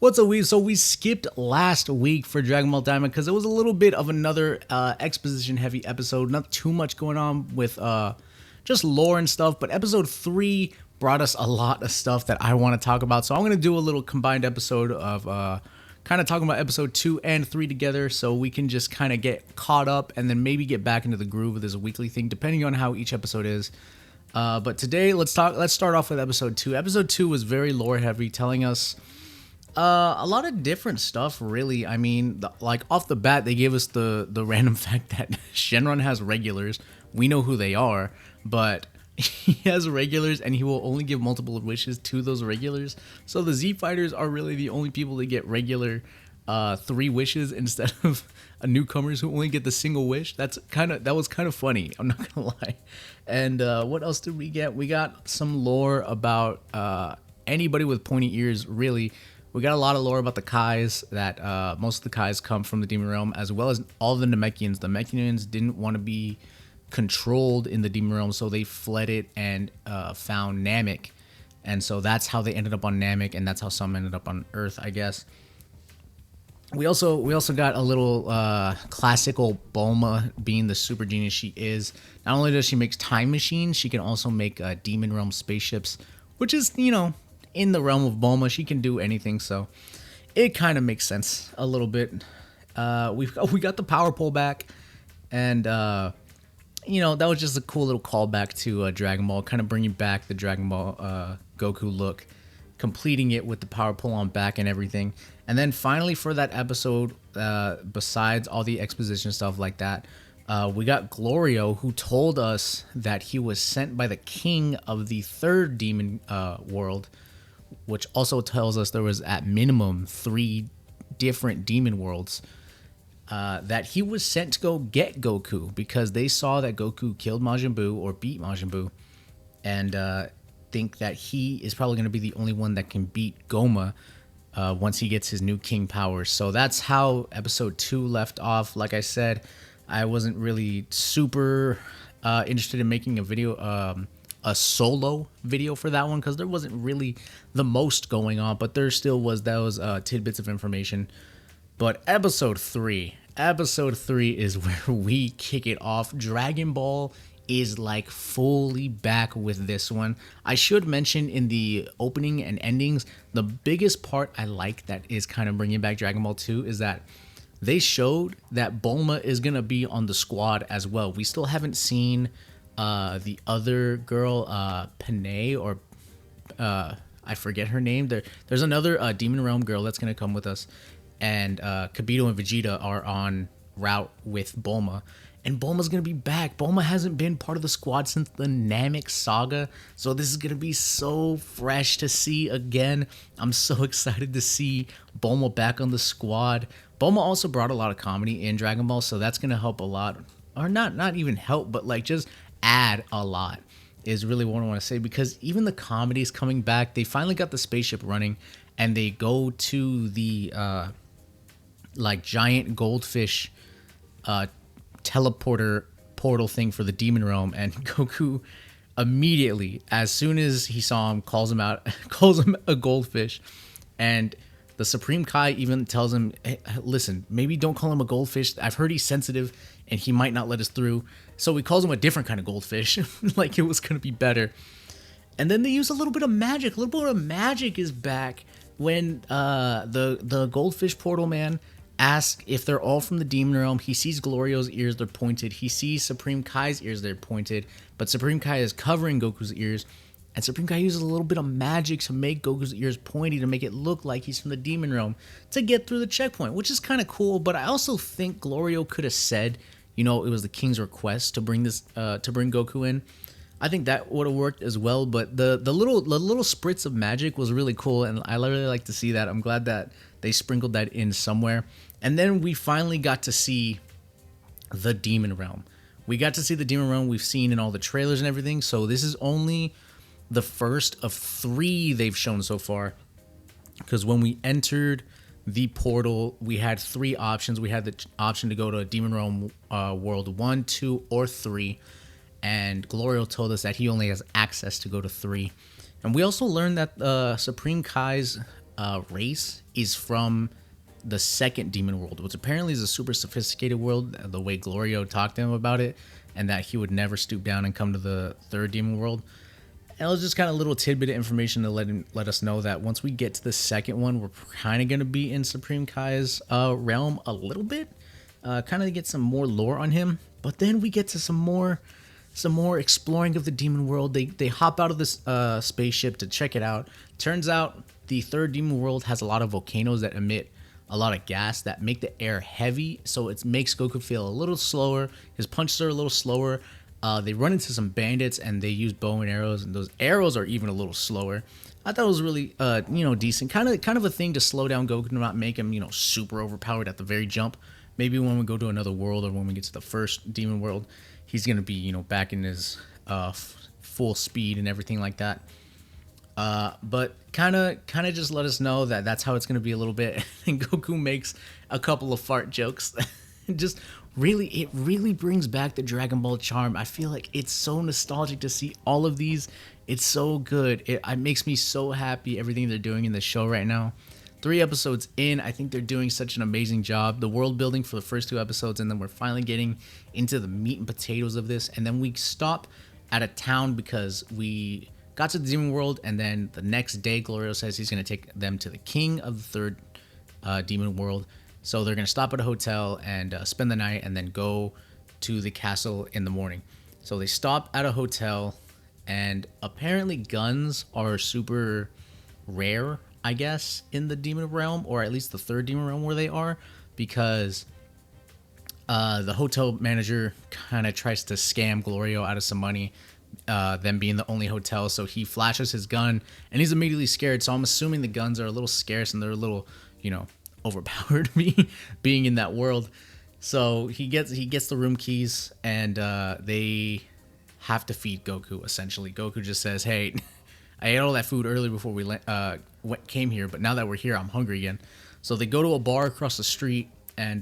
What's up, we? So we skipped last week for Dragon Ball Daima because it was a little bit of another exposition-heavy episode. Not too much going on with just lore and stuff, but episode 3 brought us a lot of stuff that I want to talk about. So I'm going to do a little combined episode of kind of talking about episode 2 and 3 together, so we can just kind of get caught up and then maybe get back into the groove of this weekly thing, depending on how each episode is. But today, let's start off with episode 2. Episode 2 was very lore-heavy, telling us a lot of different stuff, really. I mean, like off the bat, they gave us the random fact that Shenron has regulars. We know who they are, but he has regulars, and he will only give multiple wishes to those regulars. So the Z Fighters are really the only people that get regular 3 wishes instead of newcomers who only get the single wish. That was kind of funny. I'm not gonna lie. And what else did we get? We got some lore about anybody with pointy ears, really. We got a lot of lore about the Kais, that most of the Kais come from the Demon Realm, as well as all the Namekians. The Namekians didn't want to be controlled in the Demon Realm, so they fled it and found Namek. And so that's how they ended up on Namek, and that's how some ended up on Earth, I guess. We also got a little classical Bulma, being the super genius she is. Not only does she make time machines, she can also make Demon Realm spaceships, which is, in the realm of Bulma, she can do anything, so it kind of makes sense a little bit. We got the power pole back, and that was just a cool little callback to Dragon Ball, kind of bringing back the Dragon Ball Goku look, completing it with the power pole on back and everything. And then finally for that episode, besides all the exposition stuff like that, we got Glorio, who told us that he was sent by the king of the 3rd demon world, which also tells us there was at minimum 3 different demon worlds, that he was sent to go get Goku because they saw that Goku killed Majin Buu or beat Majin Buu, and think that he is probably going to be the only one that can beat Goma once he gets his new king powers. So that's how episode 2 left off. Like I said, I wasn't really super interested in making a video, a solo video for that one, because there wasn't really the most going on, but there still was those tidbits of information. But episode 3 is where we kick it off. Dragon Ball is like fully back with this one. I should mention, in the opening and endings, the biggest part I like that is kind of bringing back Dragon Ball 2 is that they showed that Bulma is gonna be on the squad as well. We still haven't seen the other girl, Panay, or I forget her name. There's another Demon Realm girl that's gonna come with us, and Kibito and Vegeta are on route with Bulma, and Bulma's gonna be back. Bulma hasn't been part of the squad since the Namek saga, so this is gonna be so fresh to see again. I'm so excited to see Bulma back on the squad. Bulma also brought a lot of comedy in Dragon Ball, so that's gonna help a lot, or not even help, but like just add a lot is really what I want to say, because even the comedy is coming back. They finally got the spaceship running, and they go to the like giant goldfish teleporter portal thing for the Demon Realm, and Goku immediately, as soon as he saw him, calls him out, calls him a goldfish, and the Supreme Kai even tells him, hey, listen, maybe don't call him a goldfish. I've heard he's sensitive and he might not let us through. So he calls him a different kind of goldfish, like it was going to be better. And then they use a little bit of magic. A little bit of magic is back when the goldfish portal man asks if they're all from the Demon Realm. He sees Glorio's ears, they're pointed. He sees Supreme Kai's ears, they're pointed. But Supreme Kai is covering Goku's ears. And Supreme Kai uses a little bit of magic to make Goku's ears pointy, to make it look like he's from the Demon Realm, to get through the checkpoint, which is kind of cool. But I also think Glorio could have said, it was the king's request to bring this, to bring Goku in. I think that would have worked as well. But the little spritz of magic was really cool, and I really like to see that. I'm glad that they sprinkled that in somewhere. And then we finally got to see the Demon Realm. We got to see the Demon Realm we've seen in all the trailers and everything. So this is only the first of 3 they've shown so far, because when we entered the portal, we had 3 options. We had the option to go to Demon Realm World 1, 2, or 3, and Glorio told us that he only has access to go to 3. And we also learned that Supreme Kai's race is from the second demon world, which apparently is a super sophisticated world, the way Glorio talked to him about it, and that he would never stoop down and come to the third demon world. And it was just kind of a little tidbit of information to let us know that once we get to the second one, we're kind of going to be in Supreme Kai's realm a little bit, kind of get some more lore on him. But then we get to some more exploring of the demon world. They hop out of this spaceship to check it out. Turns out the third demon world has a lot of volcanoes that emit a lot of gas that make the air heavy, so it makes Goku feel a little slower. His punches are a little slower. They run into some bandits and they use bow and arrows, and those arrows are even a little slower. I thought it was really decent, kind of a thing to slow down Goku, to not make him super overpowered at the very jump. Maybe when we go to another world, or when we get to the first demon world, he's gonna be back in his full speed and everything like that. But kind of just let us know that that's how it's gonna be a little bit. And Goku makes a couple of fart jokes. Just it really brings back the Dragon Ball charm. I feel like it's so nostalgic to see all of these. It's so good. It makes me so happy, everything they're doing in the show right now. 3 episodes in, I think they're doing such an amazing job. The world building for the first 2 episodes, and then we're finally getting into the meat and potatoes of this. And then we stop at a town because we got to the demon world, and then the next day Glorio says he's going to take them to the king of the third demon world. So they're going to stop at a hotel and spend the night, and then go to the castle in the morning. So they stop at a hotel, and apparently guns are super rare, I guess, in the demon realm, or at least the third demon realm where they are, because the hotel manager kind of tries to scam Glorio out of some money, them being the only hotel. So he flashes his gun and he's immediately scared. So I'm assuming the guns are a little scarce and they're a little, overpowered being in that world. So he gets the room keys, and they have to feed Goku. Essentially, Goku just says, "Hey, I ate all that food earlier before we came here, but now that we're here, I'm hungry again." So they go to a bar across the street, and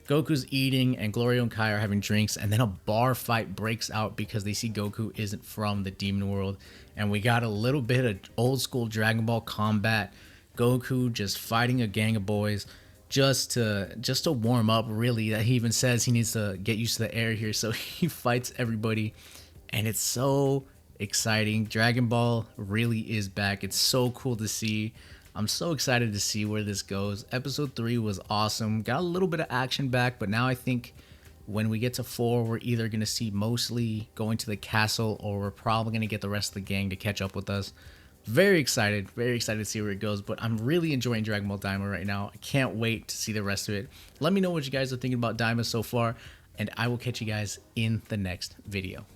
Goku's eating, and Glorio and Kai are having drinks, and then a bar fight breaks out because they see Goku isn't from the demon world, and we got a little bit of old school Dragon Ball combat. Goku just fighting a gang of boys just to warm up, really. That he even says he needs to get used to the air here, so he fights everybody, and it's so exciting. Dragon Ball really is back. It's so cool to see. I'm so excited to see where this goes. Episode 3 was awesome. Got a little bit of action back, but now I think when we get to 4, we're either going to see mostly going to the castle, or we're probably going to get the rest of the gang to catch up with us. Very excited to see where it goes, but I'm really enjoying Dragon Ball Daima right now. I can't wait to see the rest of it. Let me know what you guys are thinking about Daima so far, and I will catch you guys in the next video.